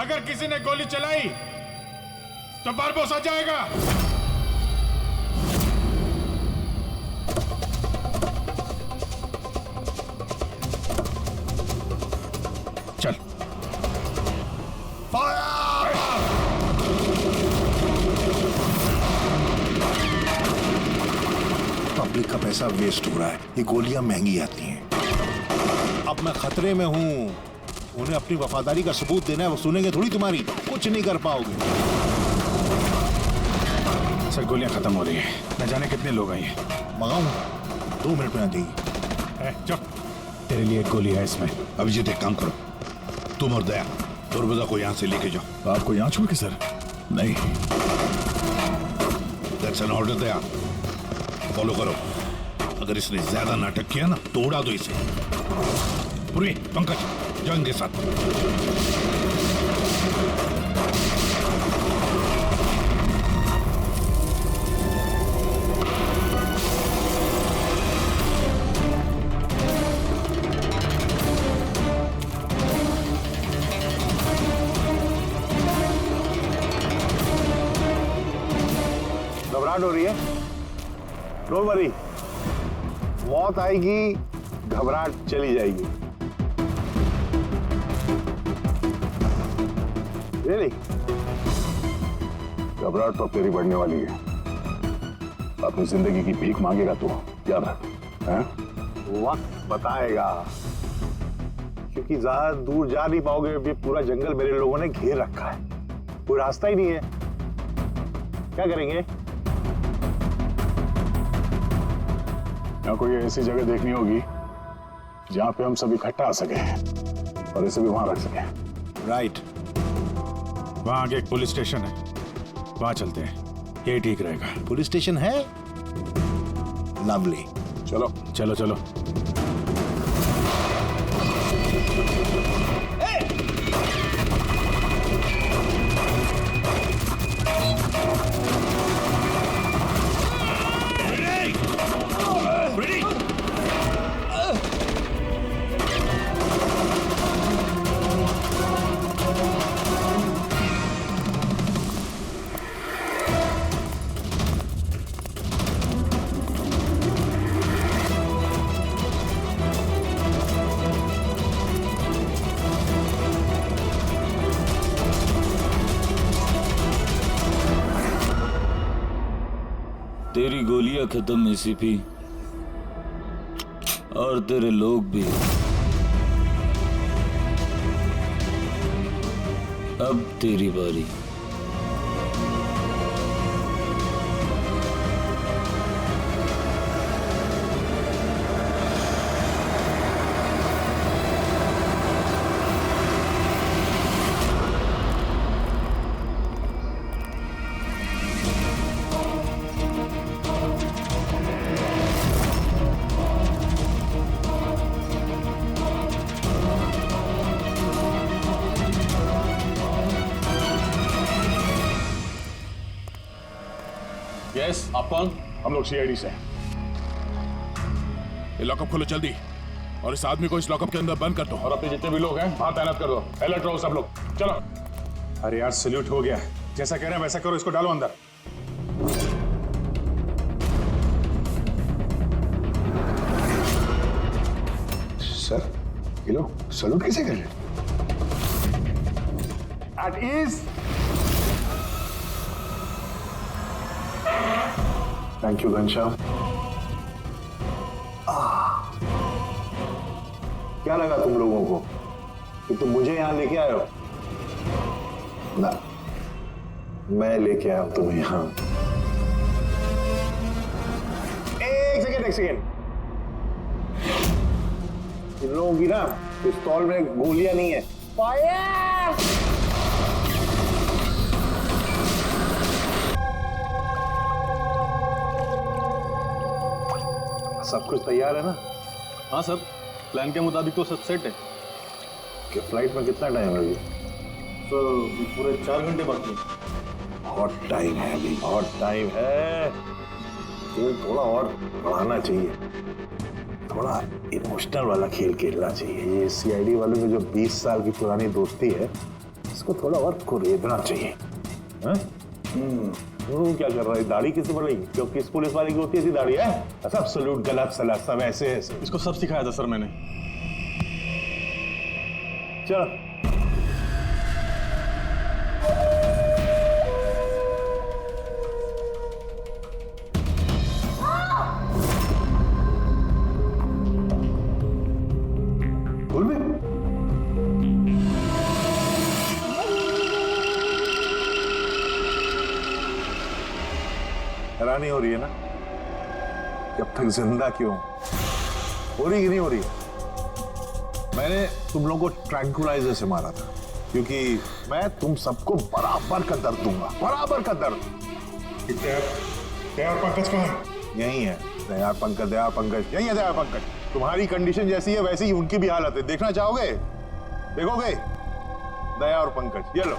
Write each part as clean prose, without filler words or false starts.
अगर किसी ने गोली चलाई तो बारबोसा जाएगा। चल। पब्लिक का पैसा वेस्ट हो रहा है, ये गोलियां महंगी आती हैं। अब मैं खतरे में हूं, उन्हें अपनी वफादारी का सबूत देना है, वो सुनेंगे थोड़ी तुम्हारी, कुछ नहीं कर पाओगे। सर गोलियां खत्म हो रही हैं, न जाने कितने लोग आए हैं। मंगाऊं? 2 मिनट में आ जाएगी। चुप, तेरे लिए एक गोली है इसमें। अभिजीत एक काम करो, तुम और दया दुर्बदा को यहाँ से लेके जाओ। आपको यहाँ छोड़ के सर? नहीं। That's an order. Daya follow करो, अगर इसने ज्यादा नाटक किया ना तो उड़ा दो इसे। पूरी पंकज जाओ इनके साथ। घबराहट हो रही है? डोंट वरी, मौत आएगी, घबराहट चली जाएगी। रियली? घबराहट तो तेरी बढ़ने वाली है। अपनी जिंदगी की भीख मांगेगा तू, याद रख। वक्त बताएगा, क्योंकि ज्यादा दूर जा नहीं पाओगे। ये पूरा जंगल मेरे लोगों ने घेर रखा है, कोई रास्ता ही नहीं है। क्या करेंगे? कोई ऐसी जगह देखनी होगी जहां पे हम सब इकट्ठा आ सके और इसे भी वहां रख सके। राइट। वहां आगे एक पुलिस स्टेशन है, वहां चलते हैं, ये ठीक रहेगा। पुलिस स्टेशन है? लवली, चलो चलो चलो। तेरी गोलियां खत्म एसीपी, और तेरे लोग भी। अब तेरी बारी। यस, आप कौन? हम लोग सीआईडी से। ये लॉकअप खोलो जल्दी, और इस आदमी को इस लॉकअप के अंदर बंद कर दो, और अपने जितने भी लोग हैं बाहर तैनात कर दो। अलर्ट रहो सब लोग, चलो। अरे यार सैल्यूट हो गया, जैसा कह रहे हैं वैसा करो, इसको डालो अंदर। सर, ये लोग सैल्यूट कैसे कर रहे हैं? At ease. Thank you Ghanshyam. क्या लगा तुम लोगों को कि तुम मुझे यहां लेके आए हो? ना, मैं लेके आया हूं तुम्हें यहां। एक सेकेंड। इन लोगों की ना पिस्तौल में गोलियां नहीं है। फायर! सब कुछ तैयार है ना? हाँ सर, प्लान के मुताबिक तो सब सेट है। कि फ्लाइट में कितना टाइम लगे? तो पूरे 4 घंटे बाकी हैं। बहुत टाइम है अभी, बहुत टाइम है। तो थोड़ा और बढ़ाना चाहिए, थोड़ा इमोशनल वाला खेल खेलना चाहिए। ये सीआईडी वालों में जो 20 साल की पुरानी दोस्ती है, इसको इसको थोड़ा और कुरेदना चाहिए। हाँ? क्या कर रहा है? दाढ़ी किसने बढ़ाई? क्यों किस पुलिस वाले की होती है दाढ़ी है? सब सलूट गलत सलत सब ऐसे ऐसे। इसको सब सिखाया था सर मैंने। चल हैरानी हो रही है ना कि अब तक जिंदा क्यों हो रही कि नहीं हो रही? मैंने तुम लोगों को ट्रैंकुलाइजर से मारा था क्योंकि मैं तुम सबको बराबर का दर्द दूंगा, बराबर का दर्द। दयार पंकज कहाँ है? यही है दयार पंकज, दयार पंकज यही है दयार पंकज। तुम्हारी कंडीशन जैसी है वैसी ही उनकी भी हालत है। देखना चाहोगे? देखोगे? दया और पंकज ये लो।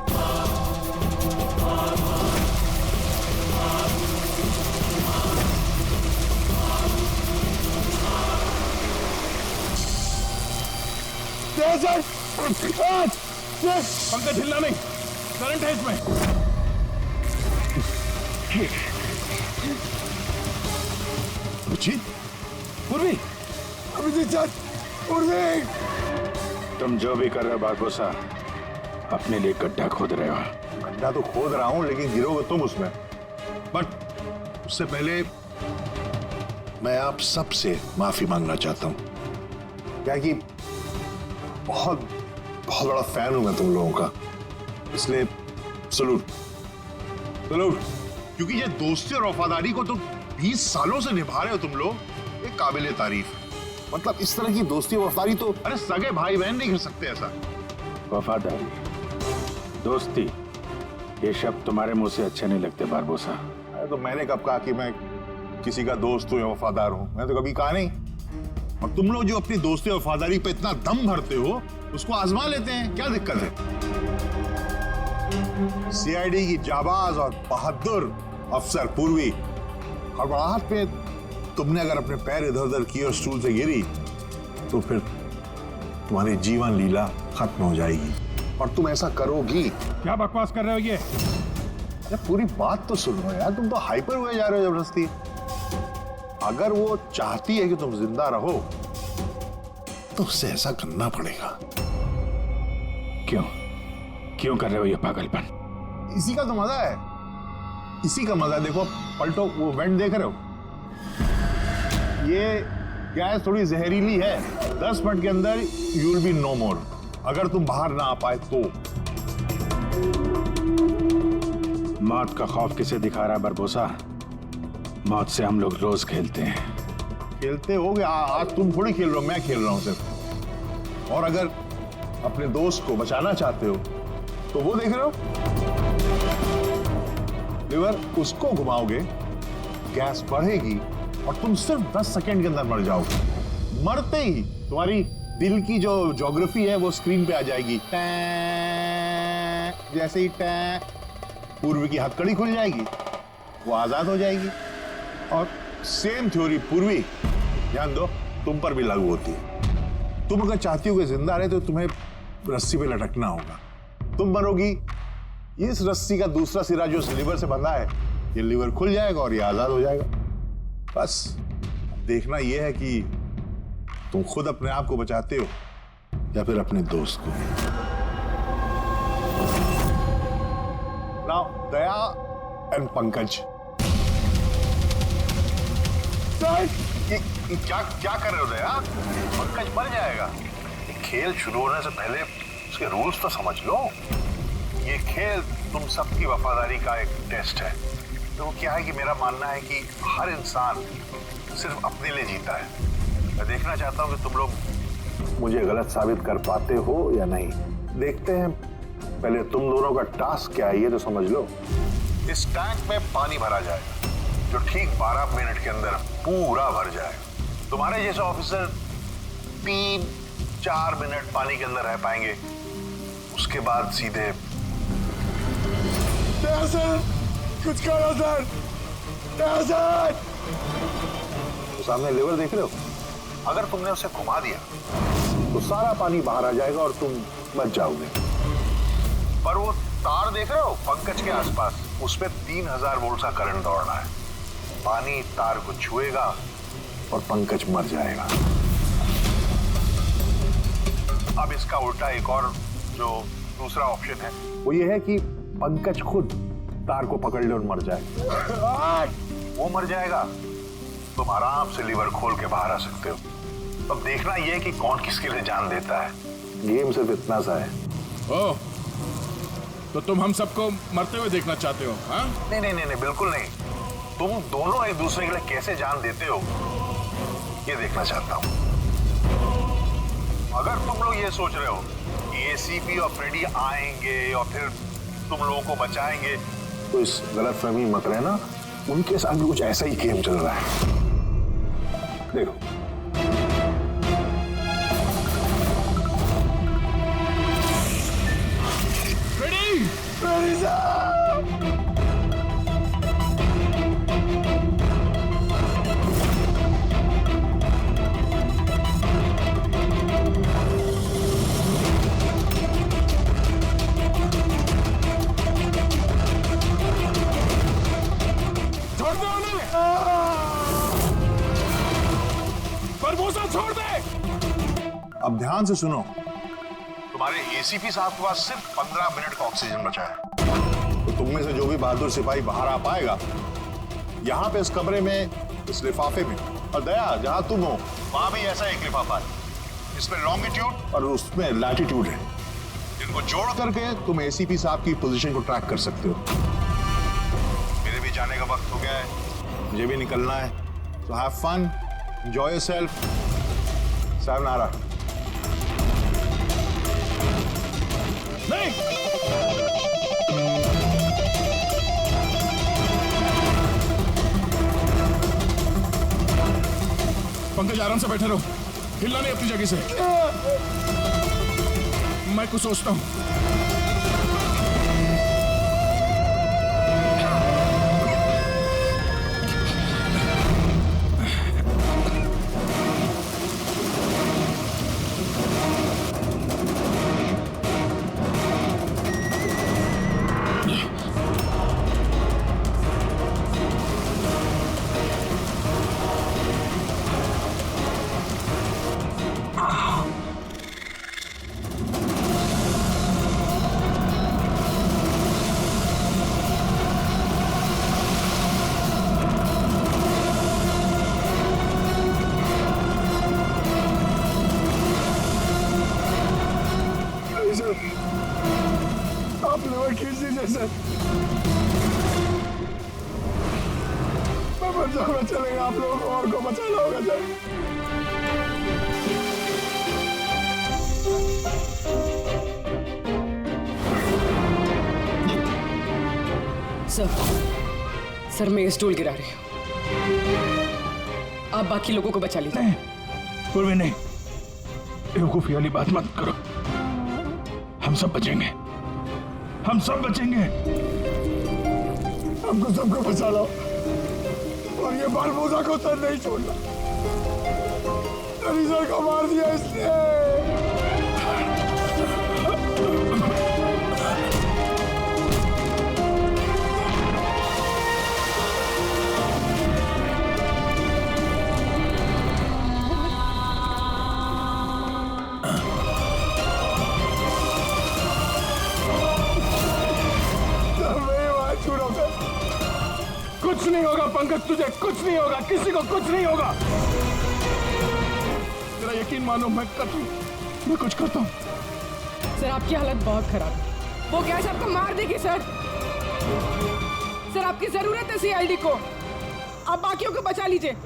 पंकज हिलना नहीं, करंट है इसमें। पूर्वी, तुम जो भी कर रहे हो बारबोसा, अपने लिए गड्ढा खोद रहे हो। गड्ढा तो खोद रहा हूं लेकिन गिरोगे तुम उसमें। बट उससे पहले मैं आप सबसे माफी मांगना चाहता हूं। क्या कि बहुत बहुत बड़ा फैन हूं मैं तुम लोगों का, इसलिए सलूट सलूट। क्योंकि ये दोस्ती और वफादारी को तुम 20 सालों से निभा रहे हो तुम लोग, ये काबिले तारीफ। मतलब इस तरह की दोस्ती और वफादारी तो अरे सगे भाई बहन नहीं कर सकते ऐसा। वफादारी, दोस्ती, ये शब्द तुम्हारे मुंह से अच्छे नहीं लगते बारबोसा। तो मैंने कब कहा कि मैं किसी का दोस्त हूं या वफादार हूं? मैंने तो कभी कहा नहीं। और तुम लोग जो अपनी दोस्ती और वफादारी पे इतना दम भरते हो, उसको आजमा लेते हैं, क्या दिक्कत है? सीआईडी की जाबाज और बहादुर अफसर पूर्वी, हड़बड़ाहट पे तुमने अगर अपने पैर इधर उधर किए और स्टूल से गिरी तो फिर तुम्हारी जीवन लीला खत्म हो जाएगी। और तुम ऐसा करोगी। क्या बकवास कर रहे हो ये? अरे पूरी बात तो सुनो यार, तुम तो हाइपर हुए जा रहे हो जबरदस्ती। अगर वो चाहती है कि तुम जिंदा रहो तो उससे ऐसा करना पड़ेगा। क्यों क्यों कर रहे हो ये पागलपन? इसी का तो मजा है, इसी का मजा। देखो पलटो, वो वेंट देख रहे हो? ये गैस थोड़ी जहरीली है, 10 मिनट के अंदर यू विल बी नो मोर। अगर तुम बाहर ना आ पाए तो। मौत का खौफ किसे दिखा रहा है बारबोसा? मौत से हम लोग रोज खेलते हैं। खेलते होगे, आज तुम थोड़ी खेल रहे हो, मैं खेल रहा हूं सिर्फ। और अगर अपने दोस्त को बचाना चाहते हो तो वो देख रहे हो, लिवर उसको घुमाओगे, गैस बढ़ेगी और तुम सिर्फ 10 सेकंड के अंदर मर जाओगे। मरते ही तुम्हारी दिल की जो ज्योग्राफी है वो स्क्रीन पे आ जाएगी। जैसे ही पूर्वी की हथकड़ी खुल जाएगी, वो आजाद हो जाएगी। और सेम थ्योरी पूर्वी, ध्यान दो, तुम पर भी लागू होती है। तुम अगर चाहती हो कि जिंदा रहे तो तुम्हें रस्सी पे लटकना होगा। तुम मरोगी, इस रस्सी का दूसरा सिरा जो लिवर से बंधा है, ये लिवर खुल जाएगा और ये आजाद हो जाएगा। बस देखना यह है कि तुम खुद अपने आप को बचाते हो या फिर अपने दोस्त को। Now Daya and Pankaj. क्या क्या कर रहे हो दया? पंकज मर जाएगा। खेल शुरू होने से पहले उसके रूल्स तो समझ लो। ये खेल तुम सबकी वफादारी का एक टेस्ट है। तो वो क्या है कि मेरा मानना है कि हर इंसान सिर्फ अपने लिए जीता है। मैं देखना चाहता हूं कि तुम लोग मुझे गलत साबित कर पाते हो या नहीं। देखते हैं, पहले तुम दोनों का टास्क क्या है ये तो समझ लो। इस टैंक में पानी भरा जाएगा जो ठीक 12 मिनट के अंदर पूरा भर जाएगा। तुम्हारे जैसे ऑफिसर 3-4 मिनट पानी के अंदर रह पाएंगे, उसके बाद सीधे। सर, कुछ करो सर, सर। तो सामने लेवल देख रहे हो? अगर तुमने उसे घुमा दिया तो सारा पानी बाहर आ जाएगा और तुम बच जाओगे। पर वो तार देख रहे हो पंकज के आसपास, उसपे 3000 वोल्ट का करंट दौड़ रहा है। पानी तार को छुएगा और पंकज मर जाएगा। अब इसका उल्टा एक और जो दूसरा ऑप्शन है वो ये है कि पंकज खुद तार को पकड़ ले और मर जाए। वो मर जाएगा, तुम आराम से लीवर खोल के बाहर आ सकते हो। अब देखना ये है कि कौन किसके लिए जान देता है। गेम सिर्फ इतना सा है। ओह, तो तुम हम सबको मरते हुए देखना चाहते हो? हाँ? नहीं नहीं नहीं नहीं, बिल्कुल नहीं। तुम दोनों एक दूसरे के लिए कैसे जान देते हो ये देखना चाहता हूं। अगर तुम लोग ये सोच रहे हो कि एसीपी और फ्रेडी आएंगे और फिर तुम लोगों को बचाएंगे, तो इस गलतफहमी मत रहना। उनके साथ भी कुछ ऐसा ही गेम चल रहा है। देखो, छोड़ दे उन्हें! बरबोसा छोड़ दे! अब ध्यान से सुनो। तुम्हारे एसीपी साहब के पास सिर्फ 15 मिनट का ऑक्सीजन बचा है। तो तुम में से जो भी बहादुर सिपाही बाहर आ पाएगा, यहाँ पे इस कमरे में, इस लिफाफे में, और दया जहाँ तुम हो वहां भी ऐसा एक लिफाफा है। इसमें लॉन्गिट्यूड और उसमें लैटिट्यूड है। इनको जोड़ करके तुम एसीपी साहब की पोजीशन को ट्रैक कर सकते हो। मेरे भी जाने का वक्त हो गया है, मुझे भी निकलना है। So have fun, enjoy yourself. Sayonara. नहीं! पंकज, आराम से बैठे रहो, हिलना नहीं अपनी जगह से। मैं कुछ सोचता हूं। आप लोग खींच दीजिए सर। मैं मर जाऊंगा, चलेगा। आप लोगों को और को बचाना होगा सर। सर मैं ये स्टूल गिरा रही हूँ, आप बाकी लोगों को बचा लीजिए। नहीं, पूर्वी नहीं, बेवकूफी वाली बात मत करो। हम सब बचेंगे, हम सब बचेंगे। हमको सबको बचा लो और ये बारबोसा को सर नहीं छोड़ना। सर को मार दिया इसने। कुछ नहीं होगा पंकज, तुझे कुछ नहीं होगा, किसी को कुछ नहीं होगा। तेरा यकीन मानो, मैं कुछ करता हूँ। सर आपकी हालत बहुत खराब है, वो गैस आपको मार देगी सर। सर आपकी जरूरत है सीआईडी को, आप बाकियों को बचा लीजिए।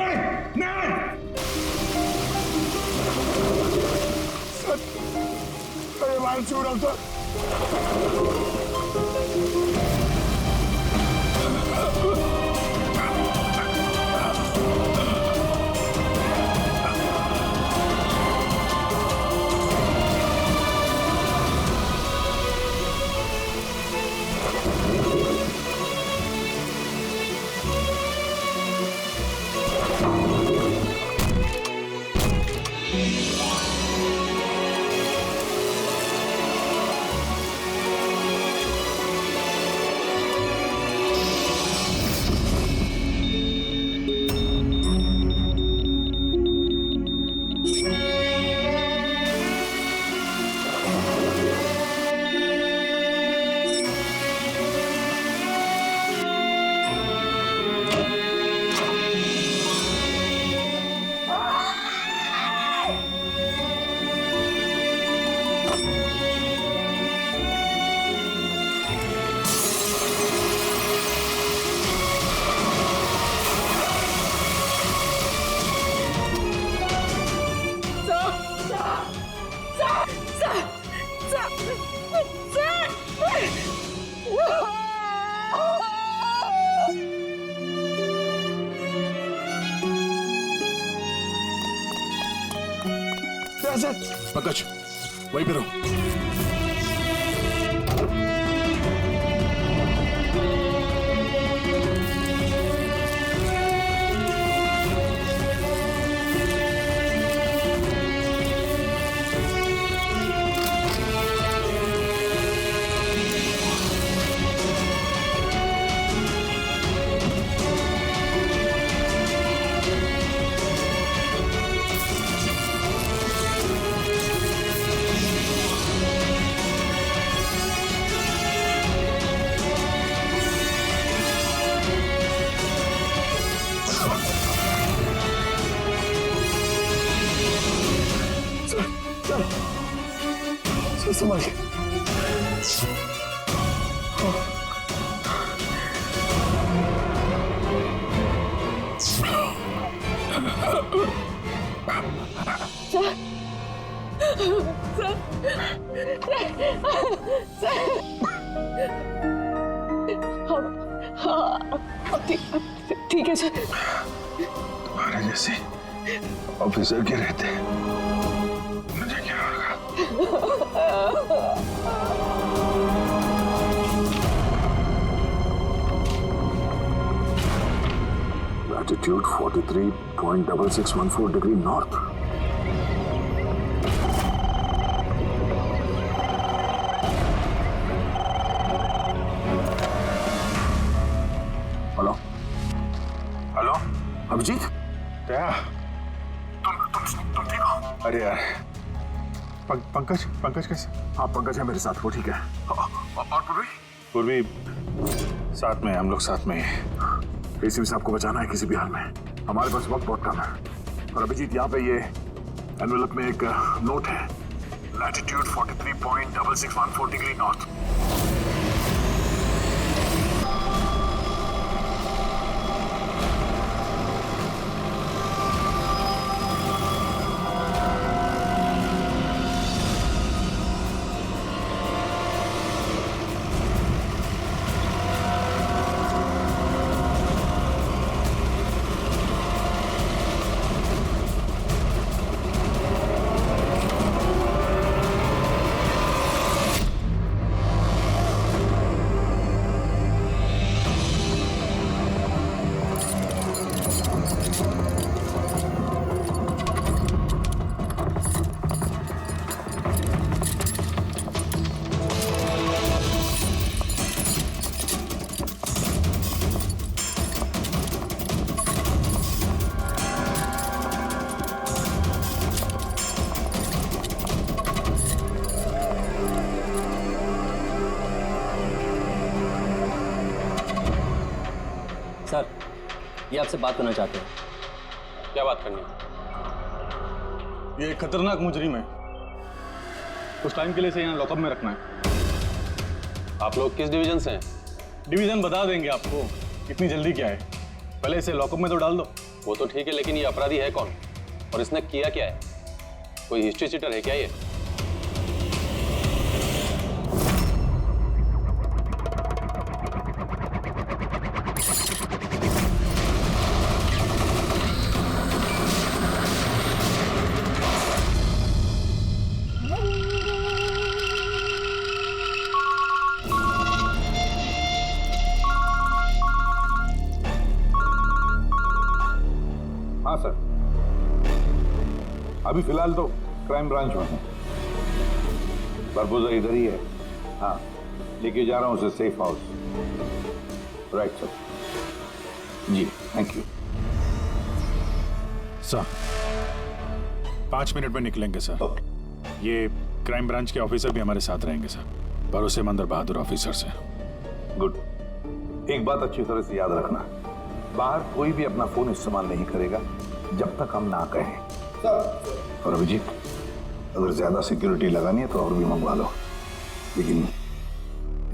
रहा है सर। पंकज वहीं पे रहो। संभाल के। ठीक है सर। तुम्हारे जैसे ऑफिसर के रहते मुझे क्या होगा? Latitude 43.6614 degree north. Hello hello Abhijeet क्या? तुम ठीक हो? अरे यार पंकज कैसे? हाँ पंकज है मेरे साथ, वो ठीक है। और पूर्वी? पूर्वी साथ में, हम लोग साथ में हैं। एसीपी साहब को बचाना है किसी भी हाल में। हमारे पास वक्त बहुत कम है। और अभिजीत यहाँ पे ये एनवेलप में एक नोट है, लैटिट्यूड 43.6614 डिग्री नॉर्थ। सर, ये आपसे बात करना चाहते हैं। क्या बात करनी है? ये एक खतरनाक मुजरिम है, कुछ टाइम के लिए इसे यहाँ लॉकअप में रखना है। आप लोग किस डिवीजन से हैं? डिवीजन बता देंगे आपको, इतनी जल्दी क्या है, पहले इसे लॉकअप में तो डाल दो। वो तो ठीक है, लेकिन ये अपराधी है कौन और इसने किया क्या है? कोई हिस्ट्री चीटर है क्या ये? हाँ सर, अभी फिलहाल तो क्राइम ब्रांच में हूँ। बरबोजा इधर ही है। हाँ, लेके जा रहा हूँ उसे सेफ हाउस। Right sir. जी थैंक यू सर। 5 मिनट में निकलेंगे सर। ये क्राइम ब्रांच के ऑफिसर भी हमारे साथ रहेंगे सर, भरोसेमंद और बहादुर ऑफिसर से। गुड। एक बात अच्छी तरह से याद रखना, बाहर कोई भी अपना फोन इस्तेमाल नहीं करेगा जब तक हम ना कहें। और अभिजीत, अगर ज्यादा सिक्योरिटी लगानी है तो और भी मंगवा लो, लेकिन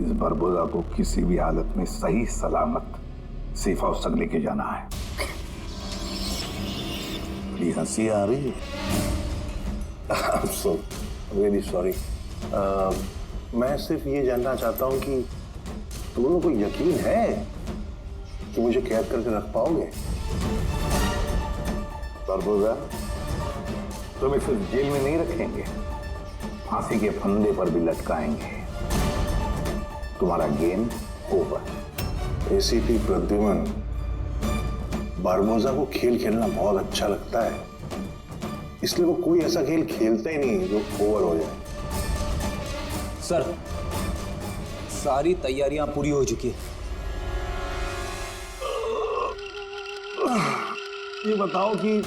इस बरबोजा को किसी भी हालत में सही सलामत सेफ हाउस तक लेके जाना है। बड़ी हंसी आ रही है। So very sorry. मैं सिर्फ ये जानना चाहता हूँ कि तुम लोगों को यकीन है कि मुझे कैद करके रख पाओगे? बरबोजा, तो हमें सिर्फ जेल में नहीं रखेंगे, फांसी के फंदे पर भी लटकाएंगे। तुम्हारा game over. ACP Pradyuman, Barbosa को खेल खेलना बहुत अच्छा लगता है, इसलिए वो कोई ऐसा खेल खेलता ही नहीं जो ओवर हो जाए। सर, सारी तैयारियां पूरी हो चुकी है। ये बताओ कि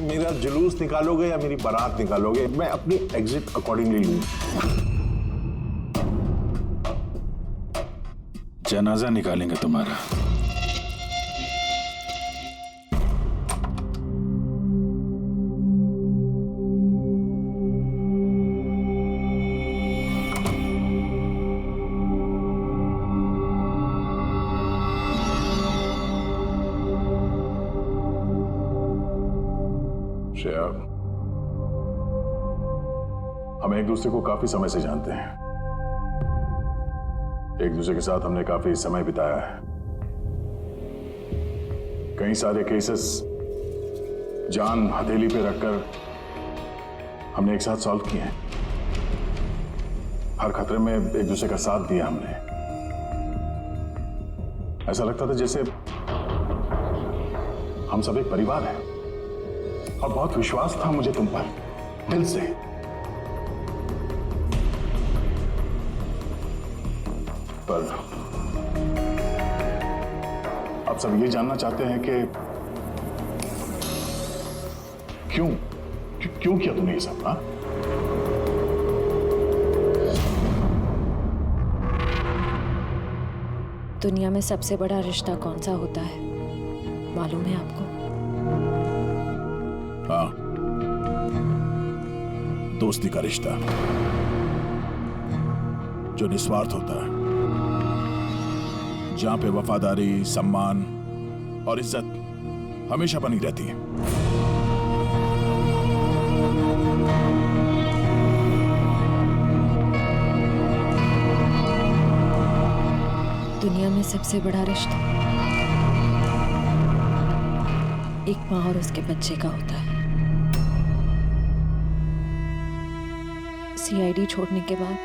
मेरा जुलूस निकालोगे या मेरी बारात निकालोगे? मैं अपनी एग्जिट अकॉर्डिंगली लूं। जनाजा निकालेंगे तुम्हारा। श्रेया, हम एक दूसरे को काफी समय से जानते हैं। एक दूसरे के साथ हमने काफी समय बिताया है। कई सारे केसेस जान हथेली पे रखकर हमने एक साथ सॉल्व किए हैं। हर खतरे में एक दूसरे का साथ दिया हमने। ऐसा लगता था जैसे हम सब एक परिवार हैं, और बहुत विश्वास था मुझे तुम पर, दिल से। पर अब सब ये जानना चाहते हैं कि क्यों किया तुमने ये सब? हाँ, दुनिया में सबसे बड़ा रिश्ता कौन सा होता है मालूम है आपको? हाँ, दोस्ती का रिश्ता, जो निस्वार्थ होता है, जहां पे वफादारी, सम्मान और इज्जत हमेशा बनी रहती है। दुनिया में सबसे बड़ा रिश्ता एक माँ और उसके बच्चे का होता है। सीआईडी छोड़ने के बाद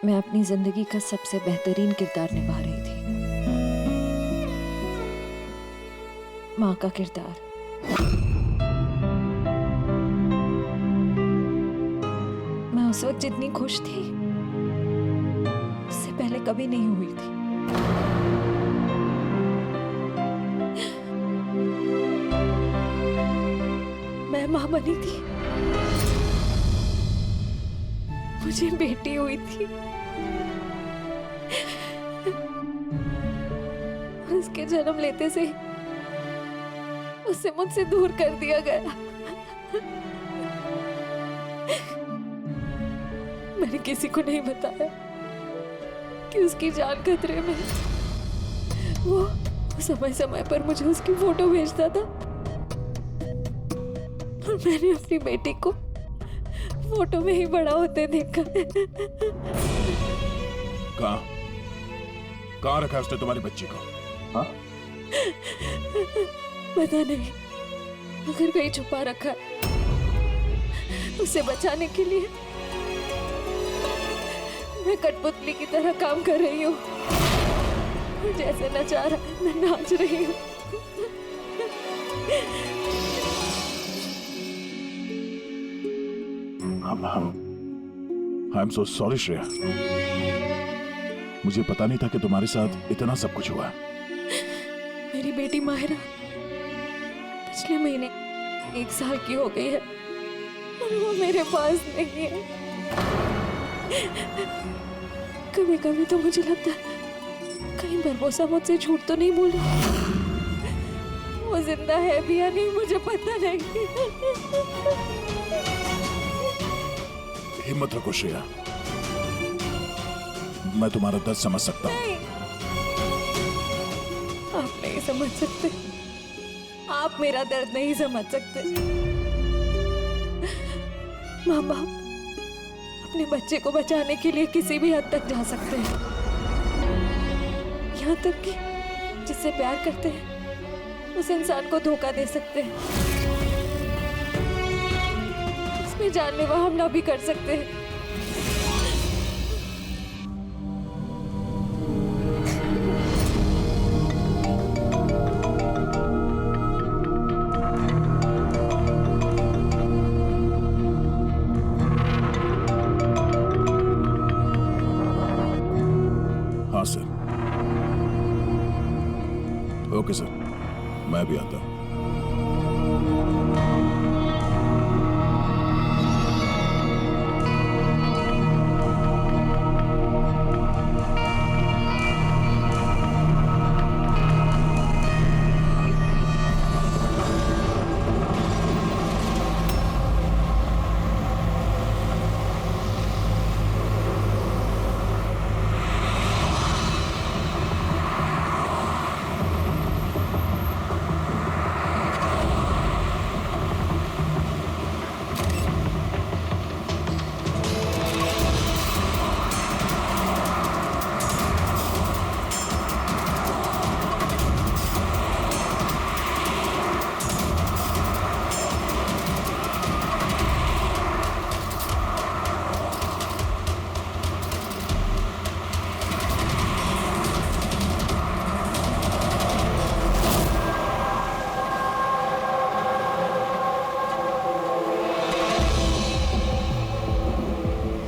मैं अपनी जिंदगी का सबसे बेहतरीन किरदार निभा रही थी, माँ का किरदार। मैं उस वक्त जितनी खुश थी उससे पहले कभी नहीं हुई थी। मैं माँ बनी थी, मुझे बेटी हुई थी, उसके जन्म लेते से उसे मुझसे दूर कर दिया गया। मैंने किसी को नहीं बताया कि उसकी जान खतरे में। वो समय समय पर मुझे उसकी फोटो भेजता था और मैंने अपनी बेटी को फोटो में ही बड़ा होते देखा। कहाँ रखा उसने तुम्हारी बच्ची को? हाँ? पता नहीं, अगर कहीं छुपा रखा है। उसे बचाने के लिए मैं कठपुतली की तरह काम कर रही हूँ। जैसे नचा रहा है मैं नाच रही हूँ। I am so sorry Shreya, मुझे पता नहीं था कि तुम्हारे साथ इतना सब कुछ हुआ। मेरी बेटी माहिरा पिछले महीने 1 साल की हो गई है और वो मेरे पास नहीं है। कभी कभी तो मुझे लगता है कहीं बरबोसा मुझसे झूठ तो नहीं बोली। वो जिंदा है भी या नहीं मुझे पता नहीं। हिम्मत रखो श्रेया, मैं तुम्हारा दर्द समझ सकता हूँ। आप नहीं समझ सकते, आप मेरा दर्द नहीं समझ सकते। माँ बाप अपने बच्चे को बचाने के लिए किसी भी हद तक जा सकते हैं, यहाँ तक कि जिससे प्यार करते हैं उस इंसान को धोखा दे सकते हैं। इसमें जानलेवा हमला भी कर सकते हैं। हाँ सर। ओके सर, मैं भी आता हूं।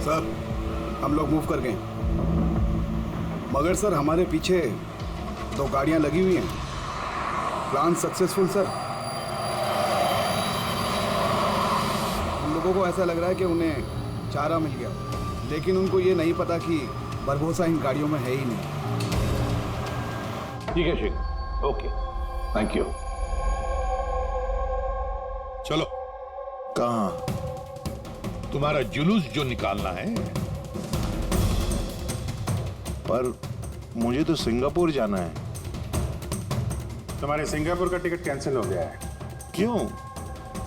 सर, हम लोग मूव कर गए, मगर सर हमारे पीछे 2 गाड़ियां लगी हुई हैं। Plan successful sir. हम लोगों को ऐसा लग रहा है कि उन्हें चारा मिल गया, लेकिन उनको ये नहीं पता कि बरबोसा इन गाड़ियों में है ही नहीं। ठीक है शेख, ओके, थैंक यू। चलो। कहाँ? तुम्हारा जुलूस जो निकालना है। पर मुझे तो सिंगापुर जाना है। तुम्हारे सिंगापुर का टिकट कैंसिल हो गया है। क्यों?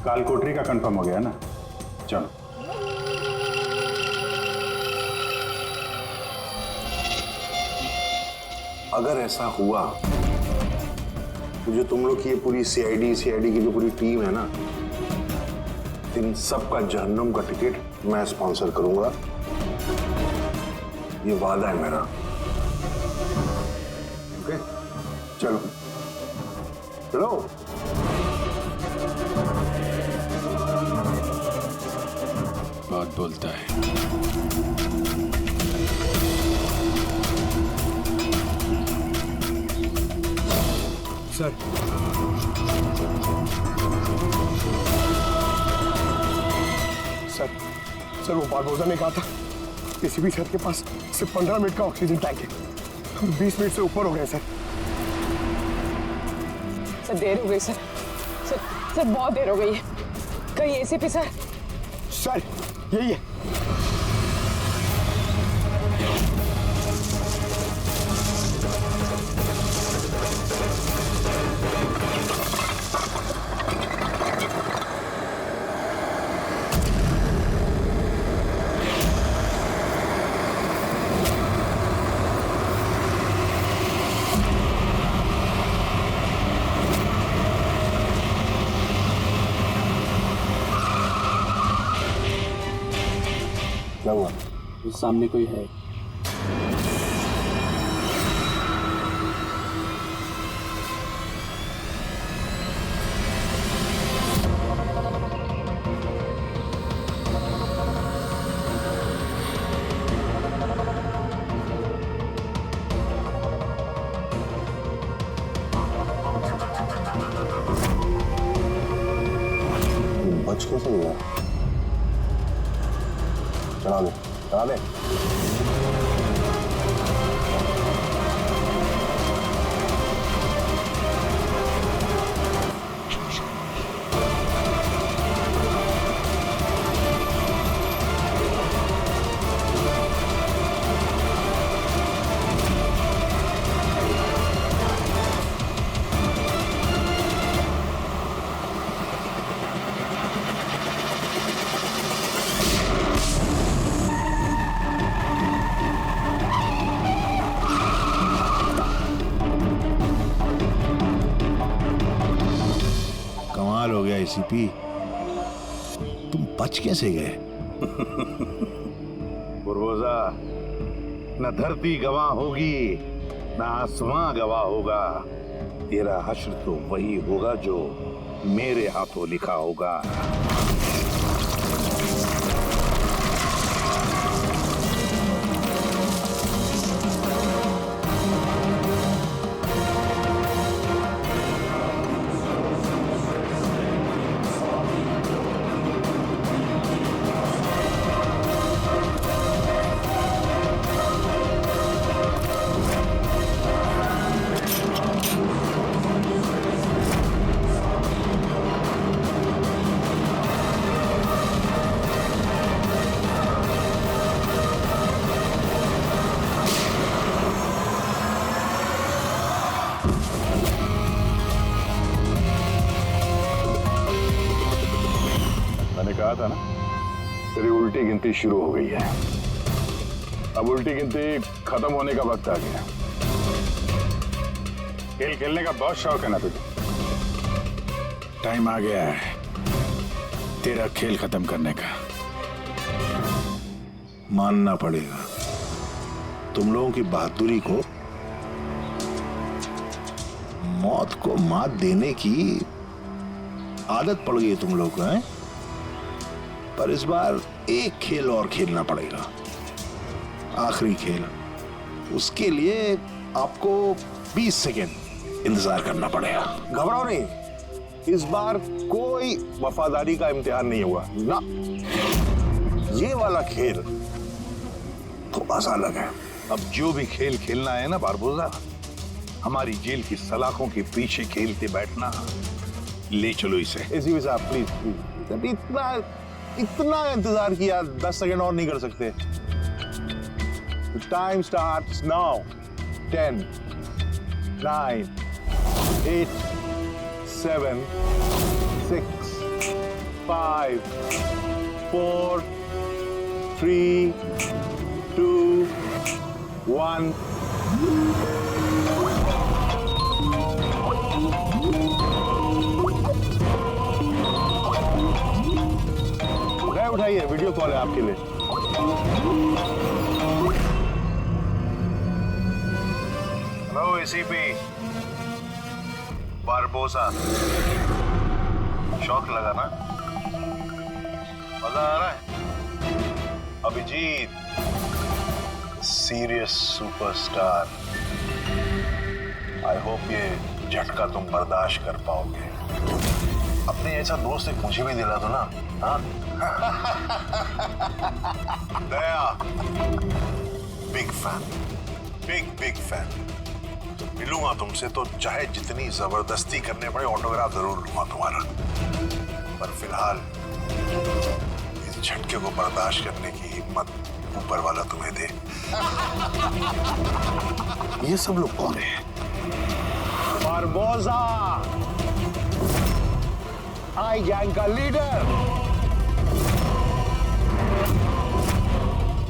कालकोटरी का कंफर्म हो गया ना। चलो। अगर ऐसा हुआ तो जो तुम लोग की ये पूरी सीआईडी की जो पूरी टीम है ना, इन सब का जहन्नुम का टिकट मैं स्पॉन्सर करूंगा। ये वादा है मेरा। ओके, चलो चलो। बात बोलता है। सर, सर वो बारबोसा ने कहा था पीसीबी सर के पास सिर्फ 15 मिनट का ऑक्सीजन टैंक है। हम 20 मिनट से ऊपर हो गए सर। सर देर हो गई सर। सर बहुत देर हो गई है। कहीं एसीपी सर? सर यही है। क्या हुआ? सामने कोई है। बच कैसे गया? चला दे, चला दे। कमाल हो गया एसीपी। तुम बच कैसे गए? बुरबोजा, न धरती गवाह होगी न आसमां गवाह होगा। तेरा हश्र तो वही होगा जो मेरे हाथों लिखा होगा। मैंने कहा था ना, तेरी उल्टी गिनती शुरू हो गई है। अब उल्टी गिनती खत्म होने का वक्त आ गया। खेल खेलने का बहुत शौक है ना तुझे? टाइम आ गया है तेरा खेल खत्म करने का। मानना पड़ेगा, तुम लोगों की बहादुरी को, मौत को मात देने की आदत पड़ गई है तुम लोगों को, हैं? पर इस बार एक खेल और खेलना पड़ेगा, आखिरी खेल। उसके लिए आपको 20 सेकेंड इंतजार करना पड़ेगा। घबराओ नहीं, इस बार कोई वफादारी का इम्तिहान नहीं हुआ ना। ये वाला खेल थोड़ा सा अलग है। अब जो भी खेल खेलना है ना बारबोजा, हमारी जेल की सलाखों के पीछे खेलते बैठना। ले चलो इसे। एसीपी साहब प्लीज प्लीज, इतना इंतजार किया, 10 सेकंड और नहीं कर सकते। Time starts now. 10, 9, 8, 7, 6, 5, 4, 3, 2, 1। उठाइए, वीडियो कॉल है आपके लिए। हेलो एसीपी बारबोसा, शौक लगा ना? मजा आ रहा है? Abhijeet serious superstar, I hope ये झटका तुम बर्दाश्त कर पाओगे। अपने ऐसा दोस्त एक मुझे भी दिला दो ना। हाँ दया, बिग फैन, बिग फैन। मिलूंगा तुमसे तो चाहे जितनी जबरदस्ती करने पड़े, ऑटोग्राफ जरूर लूंगा तुम्हारा। पर फिलहाल इस झटके को बर्दाश्त करने की हिम्मत ऊपर वाला तुम्हें दे। ये सब लोग कौन है? बारबोसा, आई गैंग का लीडर।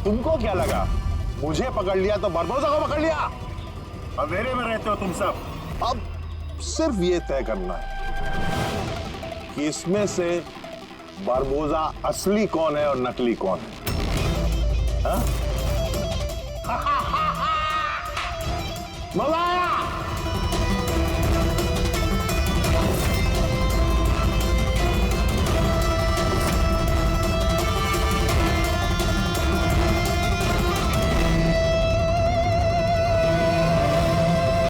तुमको क्या लगा मुझे पकड़ लिया तो बारबोसा को पकड़ लिया? अंधेरे में रहते हो तुम सब। अब सिर्फ ये तय करना है कि इसमें से बारबोसा असली कौन है और नकली कौन है। हाँ? मजा आया?